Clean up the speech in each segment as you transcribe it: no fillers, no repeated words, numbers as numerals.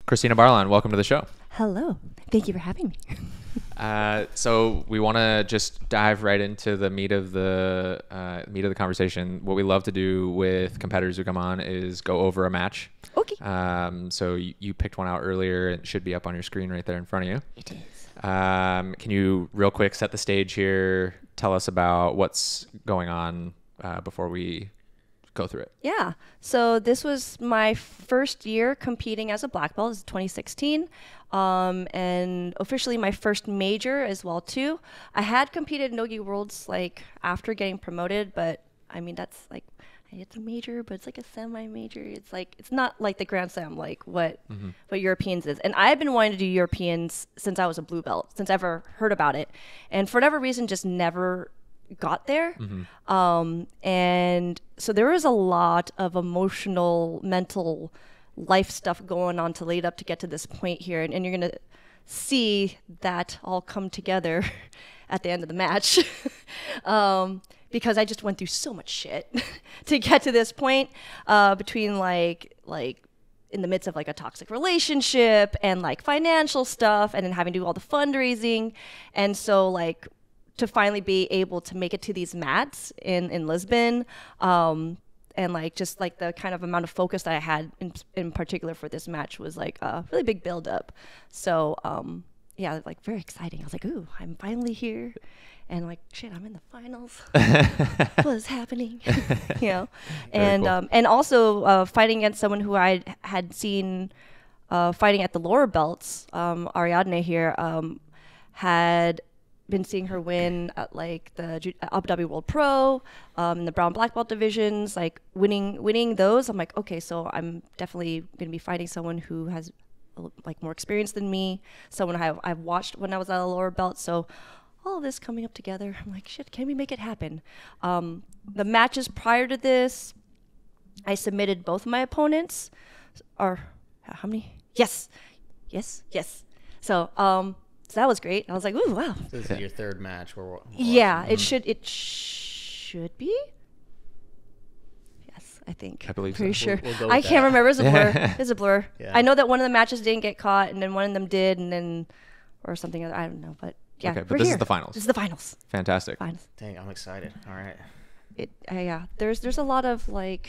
Kristina Barlaan, welcome to the show. Hello. Thank you for having me. So we want to just dive right into the meat of the conversation. What we love to do with competitors who come on is go over a match. Okay. So you picked one out earlier. It should be up on your screen right there in front of you. It is. Can you real quick set the stage here? Tell us about what's going on before we go through it. Yeah. So this was my first year competing as a black belt. This is 2016. And officially my first major as well too. I had competed in Nogi Worlds like after getting promoted, but I mean that's like it's a major, but it's like a semi-major. It's like it's not like the Grand Slam like what Europeans is. And I've been wanting to do Europeans since I was a blue belt, since I ever heard about it. And for whatever reason just never got there. And so there was a lot of emotional, mental life stuff going on to lead up to get to this point here. And you're going to see that all come together at the end of the match. Because I just went through so much shit to get to this point, between like in the midst of like a toxic relationship and like financial stuff and then having to do all the fundraising. And so like to finally be able to make it to these mats in Lisbon, and like just like the kind of amount of focus that I had in particular for this match was like a really big buildup. So yeah, like very exciting. I was like, ooh, I'm finally here. And like, shit, I'm in the finals. What is happening? You know, and cool. And also fighting against someone who I had seen fighting at the lower belts, Ariadne here, had been seeing her win at like the Abu Dhabi World Pro, in the brown black belt divisions, like winning those. I'm like, okay, so I'm definitely going to be fighting someone who has like more experience than me, someone I've watched when I was at a lower belt. So all of this coming up together, I'm like, shit, can we make it happen? The matches prior to this, I submitted both of my opponents. Or how many? Yes. So that was great. I was like, ooh, wow. So this is your third match. Yeah, it should be. Yes, I think. I believe Pretty so. sure. We'll I can't remember. It's a blur. It's a blur. Yeah. I know that one of the matches didn't get caught, and then one of them did, and then or something other. I don't know, but yeah. Okay, but this is the finals. This is the finals. Fantastic. Finals. Dang, I'm excited. All right. Yeah. There's a lot of like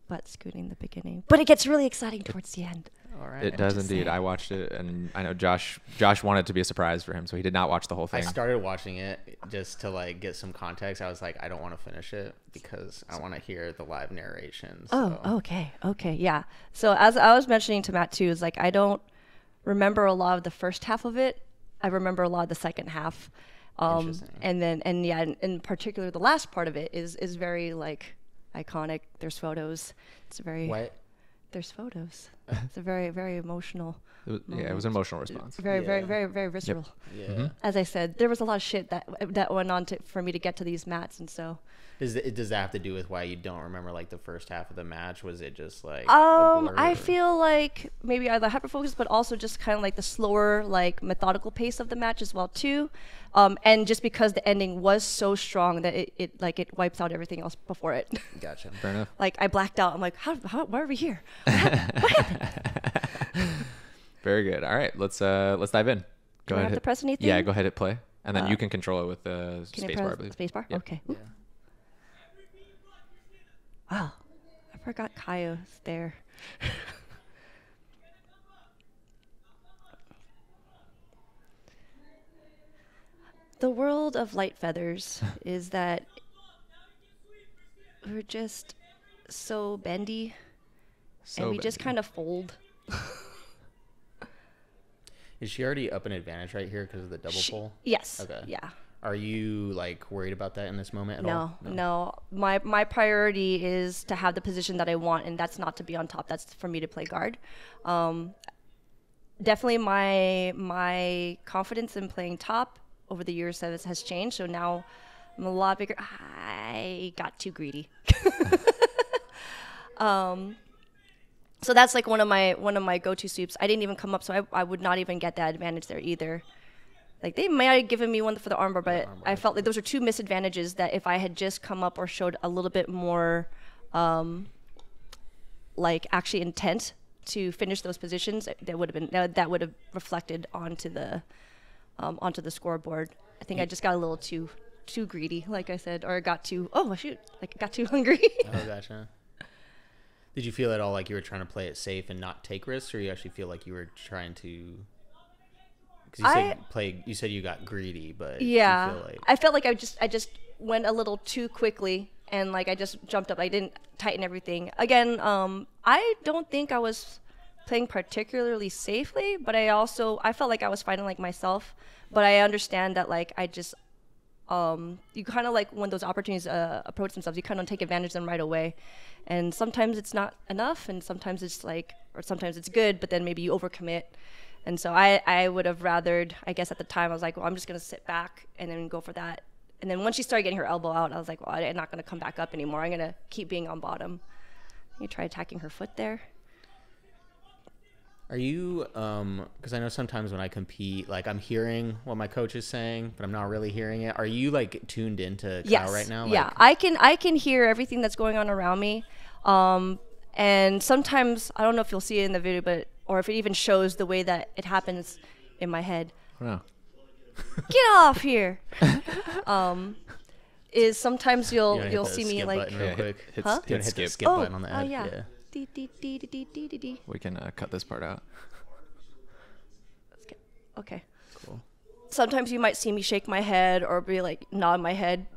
butt scooting in the beginning, but it gets really exciting towards the end. All right. It does indeed. I watched it, and I know Josh wanted it to be a surprise for him, so he did not watch the whole thing. I started watching it just to like get some context. I was like, I don't want to finish it because I want to hear the live narration. So. Oh, okay, yeah. So as I was mentioning to Matt too, is like I don't remember a lot of the first half of it. I remember a lot of the second half. Interesting. And then in particular the last part of it is very like iconic. There's photos. It's very What? There's photos. It's a very, very emotional. It was an emotional response. Very visceral. Yeah. Mm-hmm. As I said, there was a lot of shit that went on for me to get to these mats, and so. Does that have to do with why you don't remember like the first half of the match? Was it just like a blur, I feel like maybe either hyper-focused, but also just kind of like the slower, like methodical pace of the match as well too, and just because the ending was so strong that it wipes out everything else before it. Gotcha. Fair enough. Like I blacked out. I'm like, why are we here? What happened? Very good. All right, let's dive in. Do I have to press anything? Yeah, go ahead, hit play, and then you can control it with the spacebar, I believe. Spacebar? Yep. Okay. Yeah. Wow, I forgot Kaio's there. The world of light feathers is that we're just so bendy, and we just kind of fold. Is she already up an advantage right here because of the double pull? Yes. Okay. Yeah. Are you like worried about that in this moment at all? No. My priority is to have the position that I want, and that's not to be on top. That's for me to play guard. Definitely my confidence in playing top over the years has changed. So now I'm a lot bigger. I got too greedy. So that's like one of my go-to sweeps. I didn't even come up, so I would not even get that advantage there either. Like they might have given me one for the armbar, but I felt like those are two misadvantages that if I had just come up or showed a little bit more, like actually intent to finish those positions, that would have reflected onto the scoreboard. I think I just got a little too greedy, like I said, or got too I got too hungry. Oh, gotcha. Did you feel at all like you were trying to play it safe and not take risks, or you actually feel like you were trying to? Because you said you got greedy, but yeah, do you feel like... I felt like I just went a little too quickly, and like I just jumped up. I didn't tighten everything. Again, I don't think I was playing particularly safely, but I felt like I was fighting like myself. But I understand that like I just you kind of like when those opportunities approach themselves, you kind of take advantage of them right away. And sometimes it's not enough, and sometimes it's sometimes it's good, but then maybe you overcommit. And so I would have rathered, I guess at the time, I was like, well, I'm just going to sit back and then go for that. And then once she started getting her elbow out, I was like, well, I'm not going to come back up anymore. I'm going to keep being on bottom. You try attacking her foot there. Are you, because I know sometimes when I compete, like I'm hearing what my coach is saying, but I'm not really hearing it. Are you like tuned into Kyle right now? Yeah, I can hear everything that's going on around me. And sometimes, I don't know if you'll see it in the video, or if it even shows the way that it happens in my head. Wow. Get off here. Is sometimes you'll see me like hit the skip oh, button on the ad. Yeah. We can cut this part out. Okay. Cool. Sometimes you might see me shake my head or be like nod my head,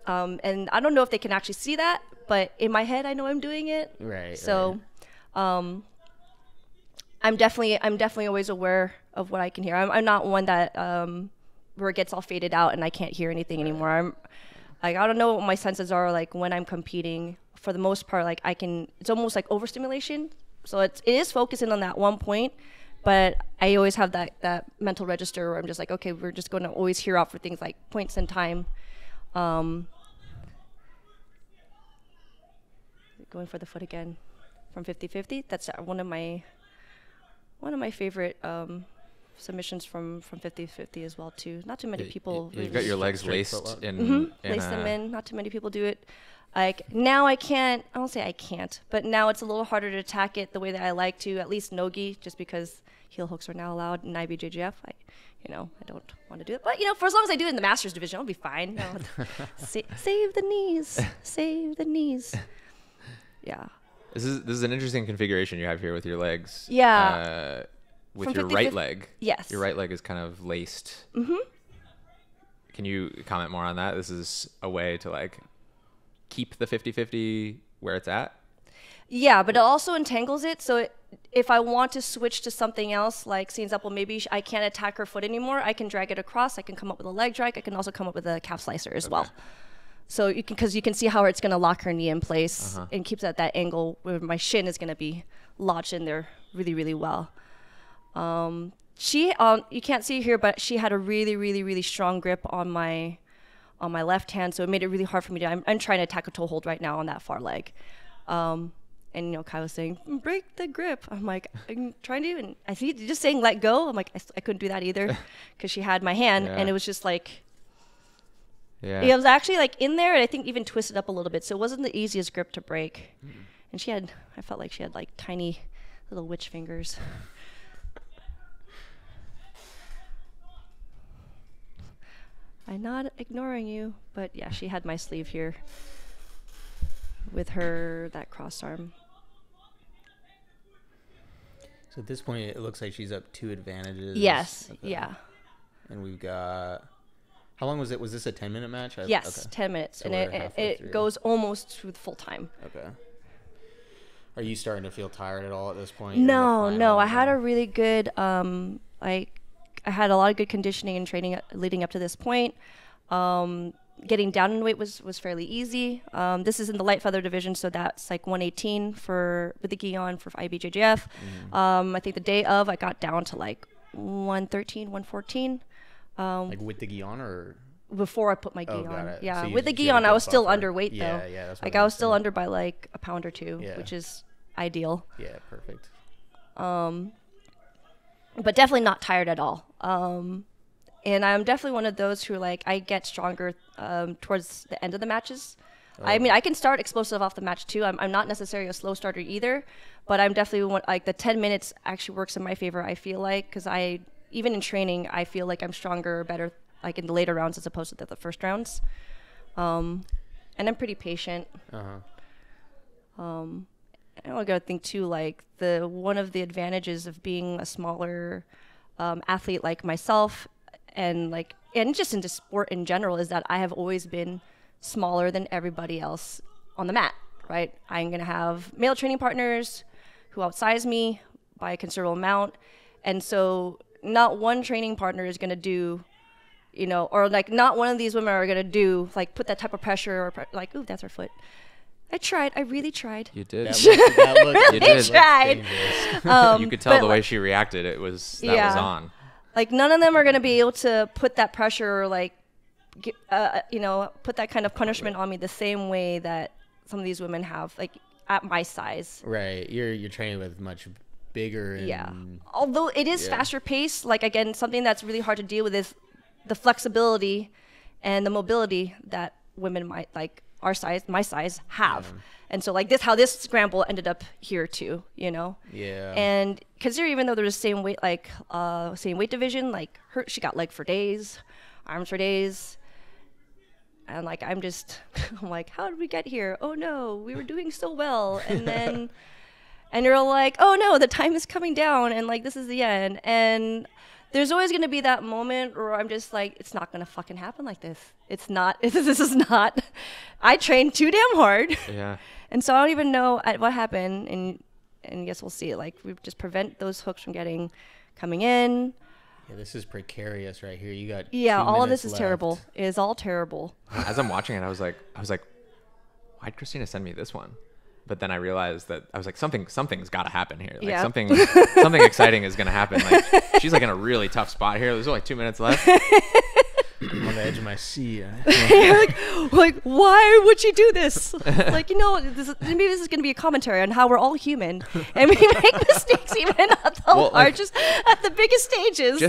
and I don't know if they can actually see that, but in my head I know I'm doing it. Right. So, I'm definitely always aware of what I can hear. I'm not one that where it gets all faded out and I can't hear anything anymore. I'm like, I don't know what my senses are like when I'm competing. For the most part, like it's almost like overstimulation. So it is focusing on that one point, but I always have that mental register where I'm just like, okay, we're just going to always hear out for things like points in time. Going for the foot again from 50-50. That's one of my favorite submissions from 50-50 as well too. Not too many people. You've got your legs laced in. Mm-hmm. Lace them in. Not too many people do it. Like now I won't say I can't, but now it's a little harder to attack it the way that I like to, at least nogi, just because heel hooks are now allowed in IBJJF. I don't want to do it, but for as long as I do it in the Masters division, I'll be fine. Save the knees, save the knees. Yeah. This is an interesting configuration you have here with your legs. Yeah. With your right leg. Yes. Your right leg is kind of laced. Mm-hmm. Can you comment more on that? This is a way to like keep the 50-50 where it's at? Yeah, but it also entangles it. So if I want to switch to something else, like seeing example, maybe I can't attack her foot anymore, I can drag it across. I can come up with a leg drag. I can also come up with a calf slicer as well. So because you can see how it's going to lock her knee in place and keeps at that angle where my shin is going to be lodged in there really, really well. You can't see here, but she had a really, really, really strong grip on my left hand, so it made it really hard for me to. I'm trying to attack a toe hold right now on that far leg, and Kai was saying break the grip. I'm like, I'm trying to, and I see just saying let go. I'm like, I couldn't do that either because she had my hand, and it was just like, it was actually like in there, and I think even twisted up a little bit, so it wasn't the easiest grip to break. And I felt like she had like tiny little witch fingers. I'm not ignoring you, but yeah, she had my sleeve here with that cross arm. So at this point, it looks like she's up 2 advantages. Yes, yeah. And we've got, how long was it? Was this a 10-minute match? Yes, okay. 10 minutes. So and it goes almost to full time. Okay. Are you starting to feel tired at all at this point? No. I had a really good, I had a lot of good conditioning and training leading up to this point. Getting down in weight was fairly easy. This is in the light feather division, so that's like 118 with the gi on for IBJJF. I think the day of, I got down to like 113, 114. Like with the gi on or? Before I put my gi on. Got it. Yeah, so with the gi on, I was still underweight though. Yeah, that's what like I was still under by like a pound or two, which is ideal. Yeah, perfect. But definitely not tired at all. And I'm definitely one of those who like I get stronger towards the end of the matches. I mean, I can start explosive off the match too. I'm not necessarily a slow starter either, but I'm definitely like the 10 minutes actually works in my favor. I feel like, because even in training, I feel like I'm stronger or better like in the later rounds as opposed to the first rounds. And I'm pretty patient. I gotta think too, like one of the advantages of being a smaller athlete like myself, and just in the sport in general, is that I have always been smaller than everybody else on the mat, right? I'm gonna have male training partners who outsize me by a considerable amount, and so not one training partner is gonna do, or like not one of these women are gonna do like put that type of pressure or like, ooh, that's her foot. I tried. I really tried. You did. You did. Tried. You could tell the way she reacted. That was on. Like none of them are gonna be able to put that pressure or like, put that kind of punishment on me the same way that some of these women have, like at my size. Right. You're training with much bigger. And Although it is faster paced, like again, something that's really hard to deal with is the flexibility and the mobility that women might like our size, my size, have. And so like how this scramble ended up here too, Yeah. And consider, even though they're the same weight, like same weight division, like she got leg for days, arms for days. And like I'm like, how did we get here? Oh no, we were doing so well. And then and you're like, oh no, the time is coming down and like this is the end. And there's always going to be that moment where I'm just like, it's not going to fucking happen like this. It's not, this is not, I trained too damn hard. Yeah. And so I don't even know what happened. And yes, we'll see. Like we just prevent those hooks from coming in. Yeah, this is precarious right here. You got all of this is left. terrible. It is all terrible. As I'm watching it, I was like, why'd Kristina send me this one? But then I realized that I was like, something's got to happen here. Like something exciting is going to happen. Like she's like in a really tough spot here. There's only 2 minutes left. I'm on the edge of my seat. like, why would she do this? Like, maybe this is going to be a commentary on how we're all human and we make mistakes even at the largest, at the biggest stages.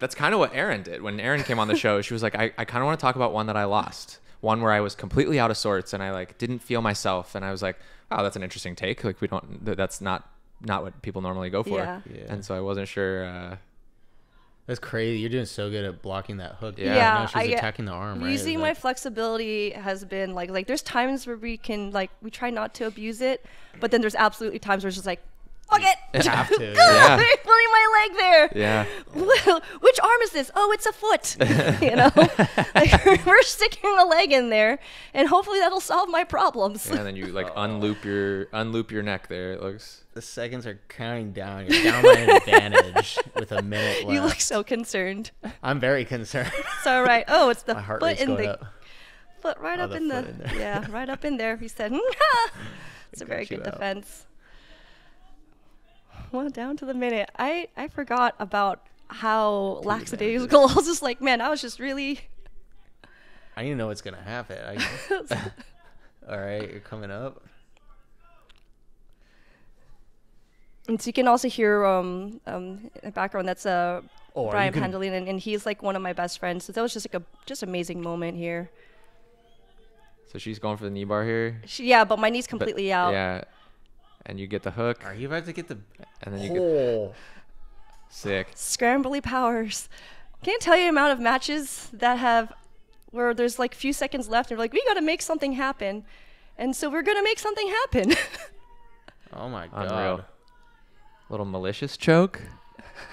That's kind of what Erin did. When Erin came on the show, she was like, I kind of want to talk about one that I lost. One where I was completely out of sorts and I like didn't feel myself, and I was like, oh, that's an interesting take. Like that's not what people normally go for. Yeah. And so I wasn't sure. That's crazy. You're doing so good at blocking that hook. Yeah. She's attacking the arm, right? Using my flexibility has been like there's times where we try not to abuse it, but then there's absolutely times where it's just like, fuck it. You have to. Yeah. Putting my leg there. Yeah. Which arm is this? Oh, it's a foot. Like, we're sticking a leg in there, and hopefully that'll solve my problems. Yeah, and then you like unloop your neck there. It looks. The seconds are counting down. You're down by an advantage with a minute left. You look so concerned. I'm very concerned. It's all right. Oh, it's the my heart foot rate's in going the up. foot right up in foot in there. yeah, right up in there. He said, it's a very good defense. Well, down to the minute. I forgot about how lackadaisical. I was just like, man, I was just really. I didn't know what's gonna happen. All right, you're coming up. And so you can also hear in the background, that's Brian Pandelin, and he's like one of my best friends. So that was just like just amazing moment here. So she's going for the knee bar here. But my knee's completely out. Yeah. And you get the hook. Are you about to get the? And then you get. Sick. Scrambly powers. Can't tell you the amount of matches where there's like few seconds left, and we're like, we got to make something happen, and so we're gonna make something happen. Oh my god. Unreal. Little malicious choke.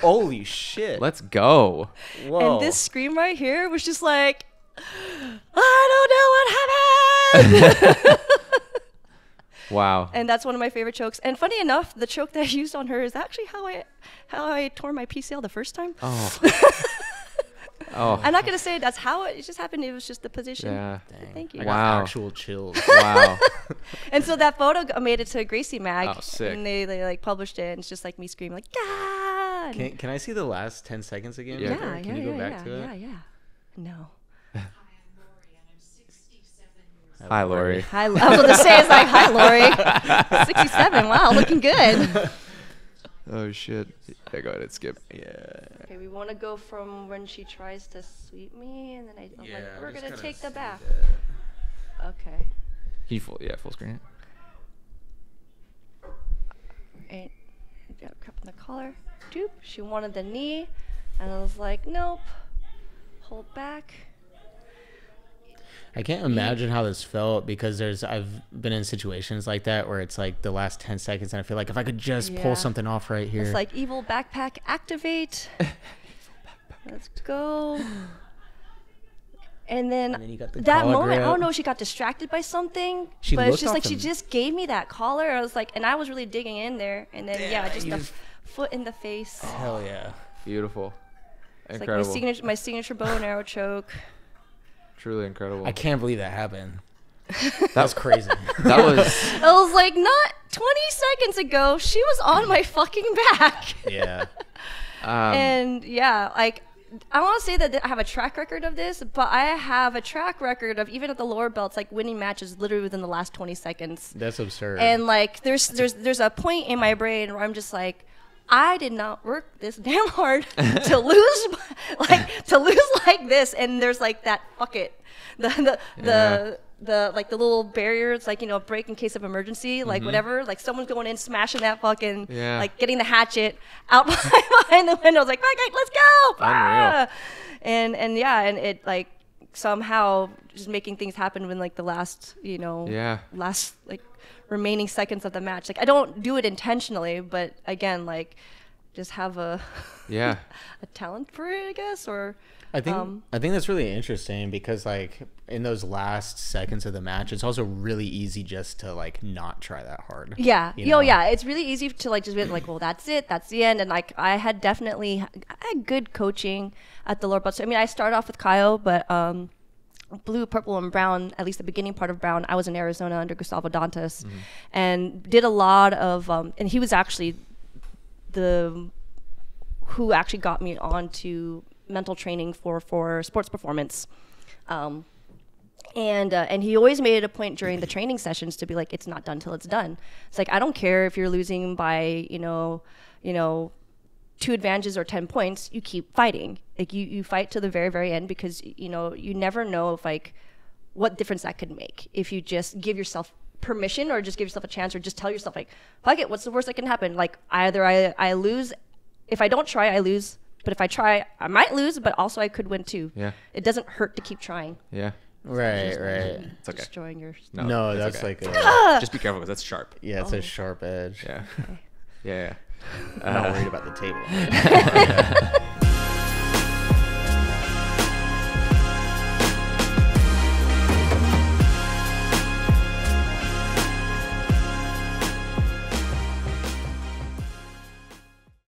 Holy shit. Let's go. Whoa. And this scream right here was just like, I don't know what happened. Wow. And that's one of my favorite chokes. And funny enough, the choke that I used on her is actually how I tore my PCL the first time. Oh. Oh. I'm not gonna say that's how it just happened. It was just the position. Yeah. Dang. Thank you. I got Wow. actual chills. Wow. And so that photo made it to Gracie Mag. Oh, sick. And they like published it, and it's just like me screaming like, God. Can I see the last 10 seconds again? Yeah. Yeah, Can you go back to it? Yeah. No. Hi, Lori. Hi. I was going to say, it's like, hi, Lori. 67. Wow, looking good. Oh, shit. Yeah, go ahead and skip. Yeah. Okay, we want to go from when she tries to sweep me, and then I'm like, we're going to take the back. Okay. Can you full screen it? And got crap in the collar. Doop. She wanted the knee, and I was like, nope. Hold back. I can't imagine how this felt because I've been in situations like that where it's like the last 10 seconds and I feel like if I could just pull something off right here. It's like evil backpack activate. Let's go. And then you got the that collar moment, grip. I don't know, she got distracted by something, She but it's looked just off like she the- just gave me that collar. I was like, and I was really digging in there, and then just a foot in the face. Hell yeah. Beautiful. It's Incredible. like my signature bow and arrow choke. Truly incredible. I can't believe that happened. That's crazy. That was I was like, not 20 seconds ago, she was on my fucking back. Yeah. And yeah, like, I want to say that I have a track record of this, but I have a track record of, even at the lower belts, like winning matches literally within the last 20 seconds. That's absurd. And like, there's a point in my brain where I'm just like, I did not work this damn hard to lose, like this. And there's like that, fuck it, the like the little barriers, like, you know, break in case of emergency, like whatever, like someone's going in, smashing that fucking, like getting the hatchet out behind the window. I was like, fuck it, let's go. Ah! And it like somehow just making things happen when like the last, you know, last like remaining seconds of the match. Like I don't do it intentionally, but again, like just have a a talent for it, I guess. Or I think that's really interesting because like in those last seconds of the match, it's also really easy just to like not try that hard. Yeah. You know? It's really easy to like just be like, well, that's it, that's the end. And like I had good coaching at the lower belts. I mean, I started off with Kyle, but blue, purple, and brown, at least the beginning part of brown, I was in Arizona under Gustavo Dantas, and did a lot of and he was actually who actually got me onto mental training for sports performance. And he always made it a point during the training sessions to be like, it's not done till it's done. It's like, I don't care if you're losing by, you know, 2 advantages or 10 points, you keep fighting. Like you fight to the very, very end, because, you know, you never know if like what difference that could make if you just give yourself permission or just give yourself a chance or just tell yourself like, fuck it, what's the worst that can happen? Like either I lose, if I don't try, I lose. But if I try, I might lose, but also I could win too. Yeah. It doesn't hurt to keep trying. Yeah. Right. It's okay. Destroying your... No, that's okay. like just be careful because that's sharp. Yeah, it's a sharp edge. Yeah. Yeah. I'm not worried about the table.